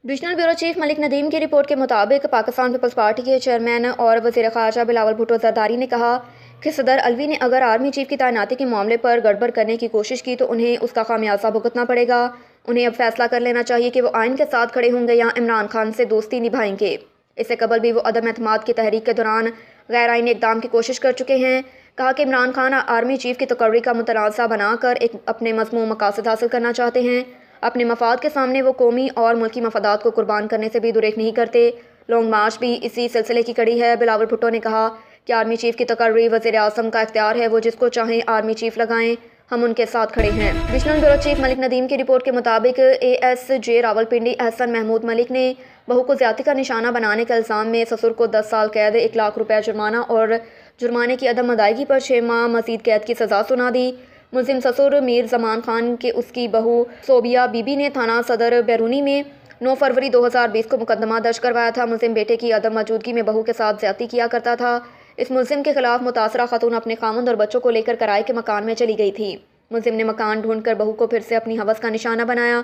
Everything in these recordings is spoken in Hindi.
Divisional bureau chief Malik Nadeem की रिपोर्ट के मुताबिक पाकिस्तान पीपल्स पार्टी के चेयरमैन और वज़ीर ख़ारजा बिलावल भुट्टो ज़रदारी ने कहा कि सदर अलवी ने अगर आर्मी चीफ की तैनाती के मामले पर गड़बड़ करने की कोशिश की तो उन्हें उसका खामियाजा भुगतना पड़ेगा। उन्हें अब फैसला कर लेना चाहिए कि वो आइन के साथ खड़े होंगे या इमरान खान से दोस्ती निभाएंगे। इससे कबल भी वो अदम एतमाद की तहरीक के दौरान गैर आइनी इकदाम की कोशिश कर चुके हैं। कहा कि इमरान खान आर्मी चीफ की तकर्री का मुतनाज़ा बनाकर एक अपने मज़मूम मकासद हासिल करना चाहते हैं। अपने मफाद के सामने वो कौमी और मुल्की मफादात को कुर्बान करने से भी दुरेक नहीं करते। लॉन्ग मार्च भी इसी सिलसिले की कड़ी है। बिलावल भुट्टो ने कहा कि आर्मी चीफ की तकर्री वज़ीर आज़म का इख्तियार है, वो जिसको चाहें आर्मी चीफ लगाएं, हम उनके साथ खड़े हैं। Divisional bureau chief Malik Nadeem की रिपोर्ट के मुताबिक ASJ रावलपिंडी एहसन महमूद मलिक ने बहू को ज्यादती का निशाना बनाने के इल्ज़ाम में ससुर को 10 साल कैद, 1 लाख रुपया जुर्माना और जुर्माने की अदम अदायगी पर 6 माह मजीद कैद की सजा सुना दी। मुल्जिम ससुर मीर जमान खान के उसकी बहू सोबिया बीबी ने थाना सदर बैरूनी में 9 फरवरी 2020 को मुकदमा दर्ज करवाया था। मुल्जिम बेटे की अदम मौजूदगी में बहू के साथ ज्यादती किया करता था। इस मुल्जिम के खिलाफ मुतासरा खातून अपने खामंद और बच्चों को लेकर किराए के मकान में चली गई थी। मुल्जिम ने मकान ढूंढकर बहू को फिर से अपनी हवस का निशाना बनाया।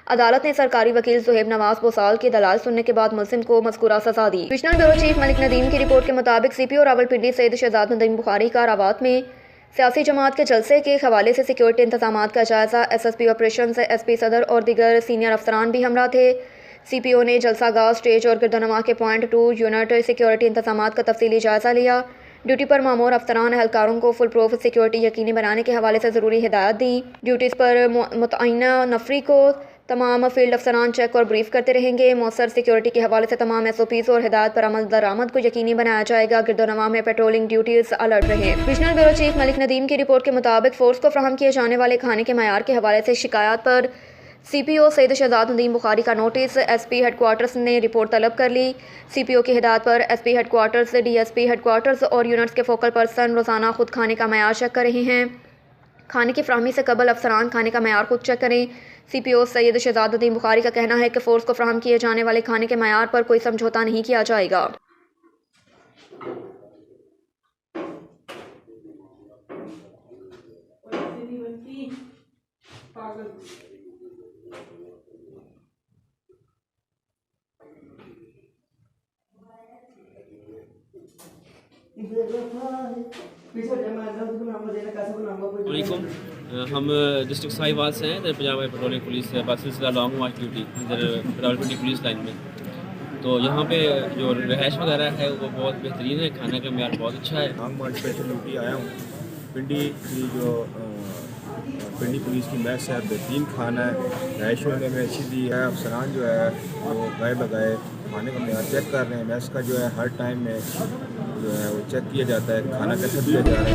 अदालत ने सरकारी वकील सुहेब नवाज बोसाल के दलाल सुनने के बाद मुल्जिम को मज़कूरा सजा दी। Divisional bureau chief Malik Nadeem की रिपोर्ट के मुताबिक CPO रावलपिंडी सैयद शहजाद नदीम बुखारी का रावत में सियासी जमात के जलसे के हवाले से सिक्योरिटी इंतजामात का जायजा। SSP ऑपरेशन से SP सदर और दीगर सीनियर अफसरान भी हमरा थे। CPO ने जलसा गाह, स्टेज और गिरदोनवा के पॉइंट 2 यूनिट सिक्योरिटी इंतजामात का तफसीली जायजा लिया। ड्यूटी पर मामूर अफसरान एहलकारों को फुल प्रूफ सिक्योरिटी यकीनी बनाने के हवाले से ज़रूरी हिदायत दी। ड्यूटीज़ पर मुतअय्यना नफरी को तमाम फील्ड अफसरान चेक और ब्रीफ करते रहेंगे। मौसर सिक्योरिटी के हवाले से तमाम SOPs और हिदायत पर अमल दरामद को यकीनी बनाया जाएगा। गिरदोनवा में पेट्रोलिंग ड्यूटीज अलर्ट रहे। Divisional bureau chief Malik Nadeem की रिपोर्ट के मुताबिक फोर्स को फराहम किए जाने वाले खाने के मयार के हवाले से शिकायत पर CPO सैयद शहजाद नदीम बुखारी का नोटिस SP हेडक्वार्टर्स ने रिपोर्ट तलब कर ली। CPO की हिदायत पर SP हेडक्वार्टर्स, DSP हेडक्वार्टर्स और यूनिट्स के फोकल पर्सन रोज़ाना खुद खाने का मयार चेक कर रहे हैं। खाने की फ्राहमी से कबल अफसरान खाने का मयार खुद चेक करें। CPO सैयद शहजाद नदीम बुखारी का कहना है कि फोर्स को फराहम किए जाने वाले खाने के मयार पर कोई समझौता नहीं किया जाएगा। हम डिस्ट्रिक्ट साहिवाल से हैं, इधर पंजाब पेट्रोलिंग पुलिस है, सिलसिला लॉन्ग मार्च ड्यूटी इधर रावलपिंडी पुलिस लाइन में। तो यहाँ पे जो रहायश वगैरह है वो बहुत बेहतरीन है, खाने का मेयार बहुत अच्छा है। लॉन्ग मार्च स्पेशल ड्यूटी आया हूँ। पिंडी की जो पिंडी पुलिस की मैस है, बेहतरीन खाना है, रहायश वगैरह में अच्छी दी है। अफसरान जो है वो गाय बगाए खाने का मेयार चेक कर रहे हैं। मैस का जो है हर टाइम में जो है वो चेक किया जाता है, खाना कैसे दिया जा रहा है।